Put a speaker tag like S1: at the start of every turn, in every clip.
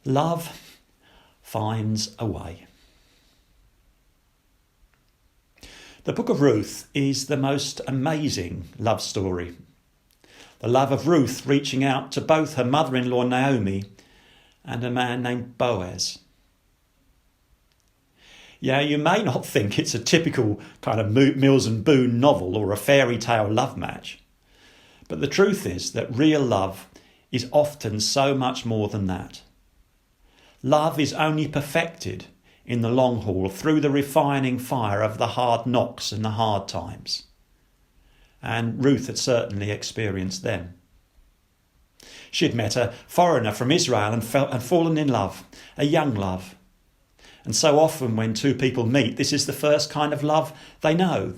S1: Love finds a way. The book of Ruth is the most amazing love story. The love of Ruth reaching out to both her mother-in-law Naomi and a man named Boaz. Yeah, you may not think it's a typical kind of Mills and Boon novel or a fairy tale love match, but the truth is that real love is often so much more than that. Love is only perfected in the long haul through the refining fire of the hard knocks and the hard times. And Ruth had certainly experienced them. She'd met a foreigner from Israel and fallen in love, a young love. And so often when two people meet, this is the first kind of love they know.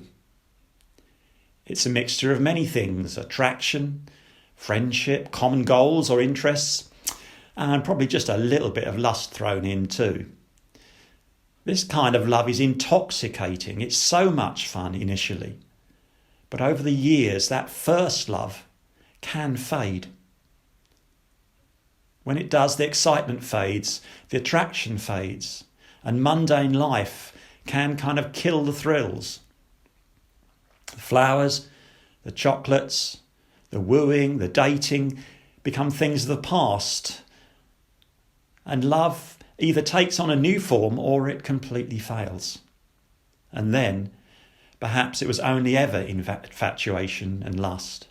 S1: It's a mixture of many things: attraction, friendship, common goals or interests, and probably just a little bit of lust thrown in too. This kind of love is intoxicating. It's so much fun initially. But over the years, that first love can fade. When it does, the excitement fades, the attraction fades, and mundane life can kind of kill the thrills. The flowers, the chocolates, the wooing, the dating become things of the past, and love either takes on a new form or it completely fails. And then, perhaps it was only ever infatuation and lust.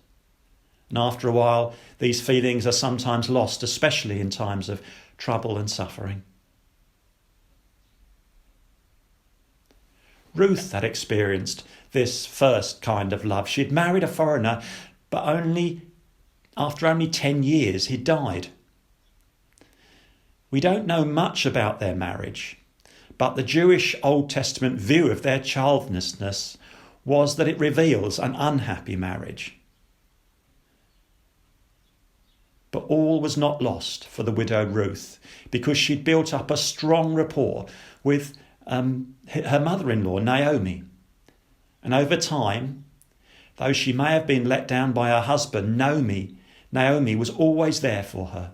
S1: And after a while, these feelings are sometimes lost, especially in times of trouble and suffering. Ruth had experienced this first kind of love. She'd married a foreigner, but after only 10 years, he died. We don't know much about their marriage, but the Jewish Old Testament view of their childlessness was that it reveals an unhappy marriage. But all was not lost for the widowed Ruth, because she'd built up a strong rapport with her mother-in-law, Naomi. And over time, though she may have been let down by her husband, Naomi was always there for her.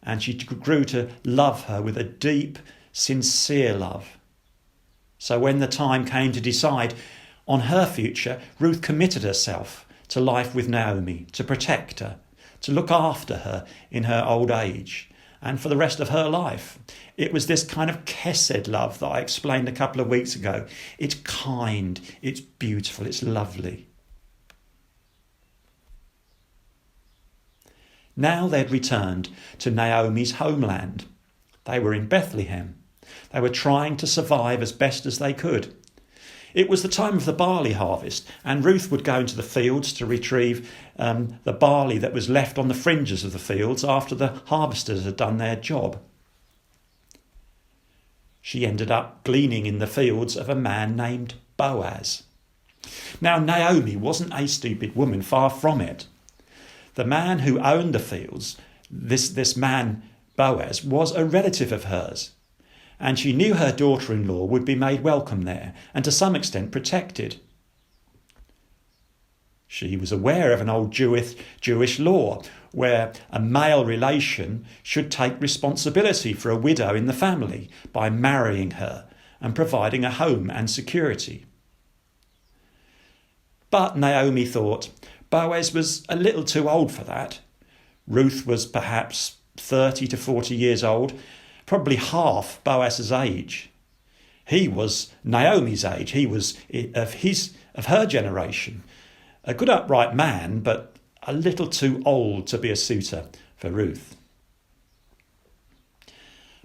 S1: And she grew to love her with a deep, sincere love. So when the time came to decide on her future, Ruth committed herself to life with Naomi, to protect her, to look after her in her old age, and for the rest of her life. It was this kind of chesed love that I explained a couple of weeks ago. It's kind, it's beautiful, it's lovely. Now they'd returned to Naomi's homeland. They were in Bethlehem. They were trying to survive as best as they could. It was the time of the barley harvest, and Ruth would go into the fields to retrieve the barley that was left on the fringes of the fields after the harvesters had done their job. She ended up gleaning in the fields of a man named Boaz. Now, Naomi wasn't a stupid woman, far from it. The man who owned the fields, this man Boaz, was a relative of hers, and she knew her daughter-in-law would be made welcome there and to some extent protected. She was aware of an old Jewish law where a male relation should take responsibility for a widow in the family by marrying her and providing a home and security. But Naomi thought Boaz was a little too old for that. Ruth was perhaps 30 to 40 years old, probably half Boaz's age. He was Naomi's age. He was of her generation. A good upright man, but a little too old to be a suitor for Ruth.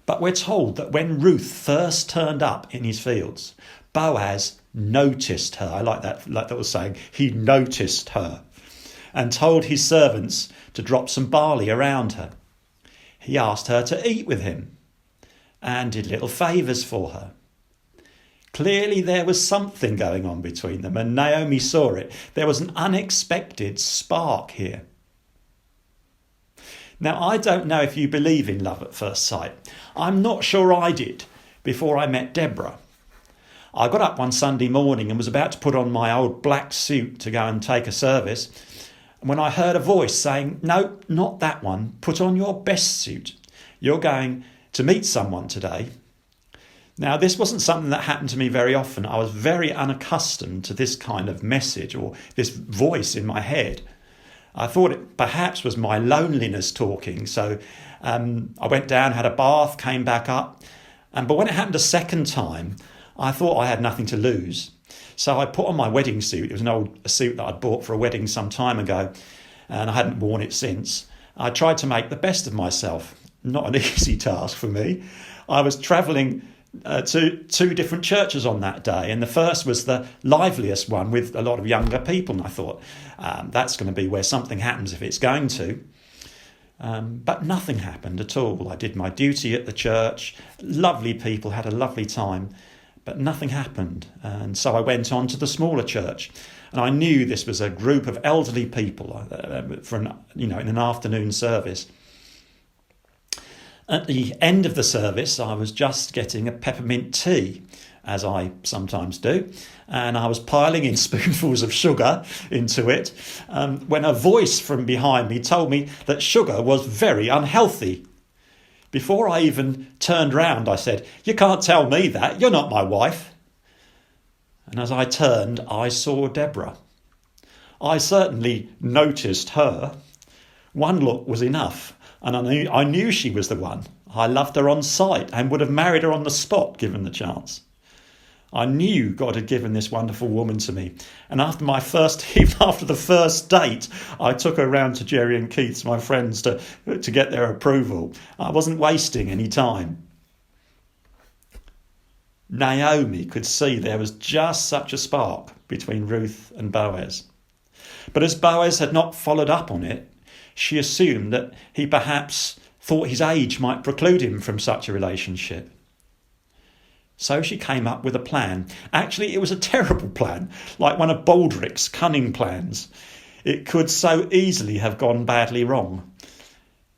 S1: But we're told that when Ruth first turned up in his fields, Boaz noticed her. I like that was saying. He noticed her and told his servants to drop some barley around her. He asked her to eat with him and did little favours for her. Clearly there was something going on between them, and Naomi saw it. There was an unexpected spark here. Now, I don't know if you believe in love at first sight. I'm not sure I did before I met Deborah. I got up one Sunday morning and was about to put on my old black suit to go and take a service, when I heard a voice saying, "No, not that one. Put on your best suit. You're going to meet someone today. Now, this wasn't something that happened to me very often. I was very unaccustomed to this kind of message or this voice in my head. I thought it perhaps was my loneliness talking. So I went down, had a bath, came back up. But when it happened a second time, I thought I had nothing to lose. So I put on my wedding suit. It was a suit that I'd bought for a wedding some time ago, and I hadn't worn it since. I tried to make the best of myself. Not an easy task for me. I was travelling to two different churches on that day, and the first was the liveliest one with a lot of younger people, and I thought that's going to be where something happens if it's going to. But nothing happened at all. I did my duty at the church. Lovely people, had a lovely time, but nothing happened. And so I went on to the smaller church, and I knew this was a group of elderly people in an afternoon service. At the end of the service, I was just getting a peppermint tea, as I sometimes do, and I was piling in spoonfuls of sugar into it when a voice from behind me told me that sugar was very unhealthy. Before I even turned round, I said, "You can't tell me that, you're not my wife." And as I turned, I saw Deborah. I certainly noticed her. One look was enough. And I knew she was the one. I loved her on sight and would have married her on the spot given the chance. I knew God had given this wonderful woman to me. And even after the first date, I took her round to Jerry and Keith's, my friends, to get their approval. I wasn't wasting any time. Naomi could see there was just such a spark between Ruth and Boaz. But as Boaz had not followed up on it, she assumed that he perhaps thought his age might preclude him from such a relationship. So she came up with a plan. Actually, it was a terrible plan, like one of Baldric's cunning plans. It could so easily have gone badly wrong.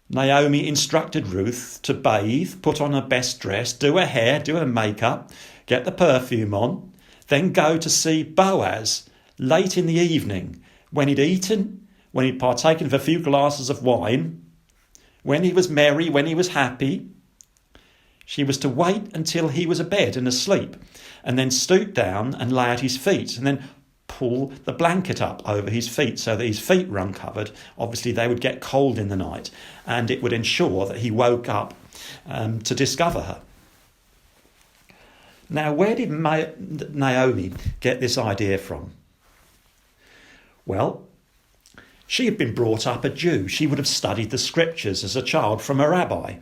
S1: Naomi instructed Ruth to bathe, put on her best dress, do her hair, do her makeup, get the perfume on, then go to see Boaz late in the evening when he'd eaten, when he'd partaken of a few glasses of wine, when he was merry, when he was happy. She was to wait until he was abed and asleep, and then stoop down and lay at his feet, and then pull the blanket up over his feet so that his feet were uncovered. Obviously, they would get cold in the night, and it would ensure that he woke up to discover her. Now, where did Naomi get this idea from? Well, she had been brought up a Jew. She would have studied the scriptures as a child from a rabbi.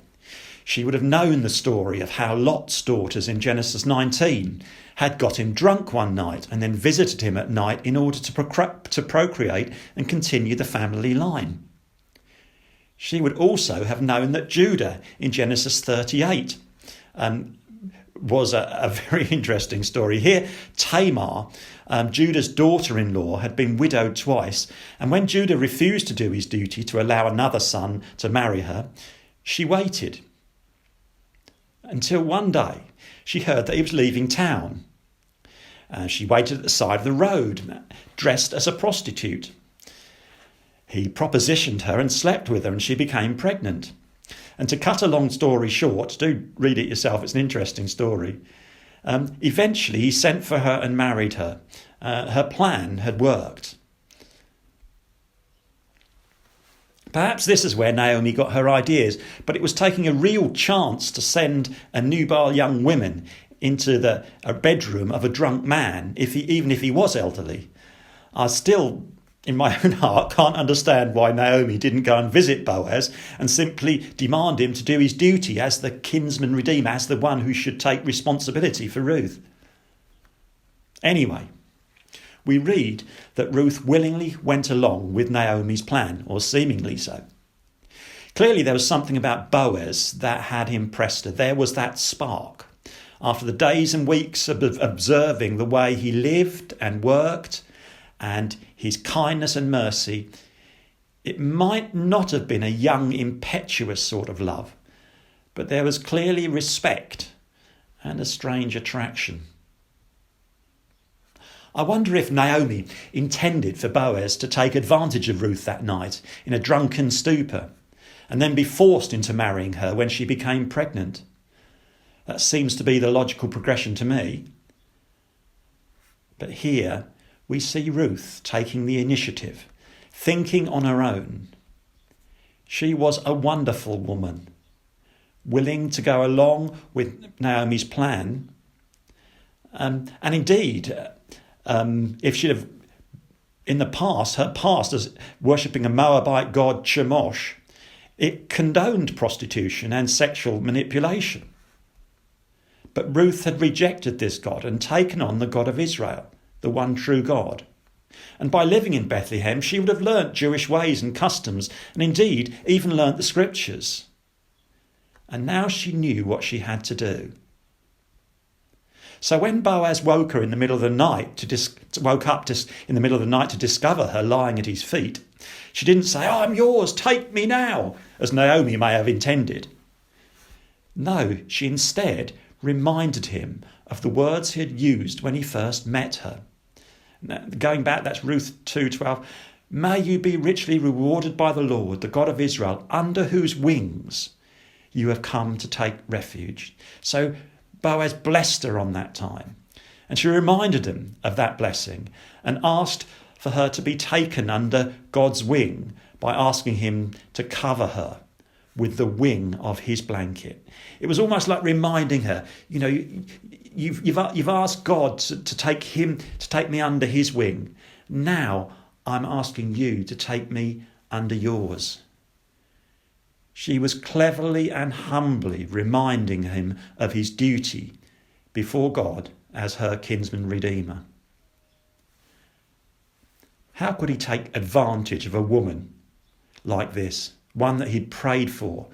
S1: She would have known the story of how Lot's daughters in Genesis 19 had got him drunk one night and then visited him at night in order to procreate and continue the family line. She would also have known that Judah in Genesis 38 was a very interesting story. Here, Tamar, Judah's daughter-in-law, had been widowed twice, and when Judah refused to do his duty to allow another son to marry her, she waited until one day she heard that he was leaving town. She waited at the side of the road, dressed as a prostitute. He propositioned her and slept with her, and she became pregnant. And to cut a long story short, do read it yourself, it's an interesting story. Eventually he sent for her and married her. Her plan had worked. Perhaps this is where Naomi got her ideas, but it was taking a real chance to send a nubile young woman into a bedroom of a drunk man, even if he was elderly. I still, in my own heart, can't understand why Naomi didn't go and visit Boaz and simply demand him to do his duty as the kinsman redeemer, as the one who should take responsibility for Ruth. Anyway, we read that Ruth willingly went along with Naomi's plan, or seemingly so. Clearly there was something about Boaz that had impressed her. There was that spark. After the days and weeks of observing the way he lived and worked and his kindness and mercy, it might not have been a young, impetuous sort of love, but there was clearly respect and a strange attraction. I wonder if Naomi intended for Boaz to take advantage of Ruth that night in a drunken stupor and then be forced into marrying her when she became pregnant. That seems to be the logical progression to me. But here we see Ruth taking the initiative, thinking on her own. She was a wonderful woman, willing to go along with Naomi's plan. And indeed, if she'd have, in the past, her past as worshipping a Moabite god Chemosh, it condoned prostitution and sexual manipulation. But Ruth had rejected this God and taken on the God of Israel, the one true God. And by living in Bethlehem, she would have learnt Jewish ways and customs, and indeed even learnt the scriptures. And now she knew what she had to do. So when Boaz woke her in the middle of the night in the middle of the night to discover her lying at his feet, she didn't say, "Oh, I'm yours, take me now," as Naomi may have intended. No, she instead reminded him of the words he had used when he first met her. Now, going back, that's Ruth 2:12. "May you be richly rewarded by the Lord, the God of Israel, under whose wings you have come to take refuge." So Boaz blessed her on that time, and she reminded him of that blessing and asked for her to be taken under God's wing by asking him to cover her with the wing of his blanket. It was almost like reminding her, you've asked God to take me under his wing. Now I'm asking you to take me under yours. She was cleverly and humbly reminding him of his duty before God as her kinsman redeemer. How could he take advantage of a woman like this, one that he'd prayed for,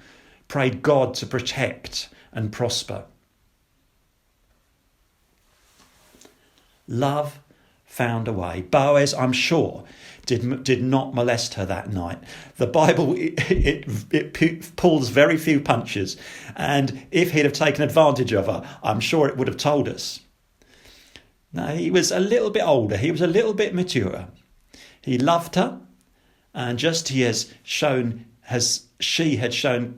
S1: prayed God to protect and prosper? Love found a way. Boaz, I'm sure, did not molest her that night. The Bible, it pulls very few punches, and if he'd have taken advantage of her, I'm sure it would have told us. No, he was a little bit older. He was a little bit mature. He loved her, and just she had shown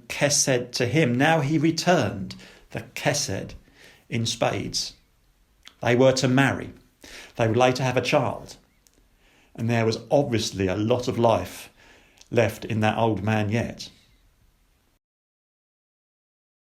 S1: chesed to him, now he returned the chesed in spades. They were to marry. They would later have a child. And there was obviously a lot of life left in that old man yet.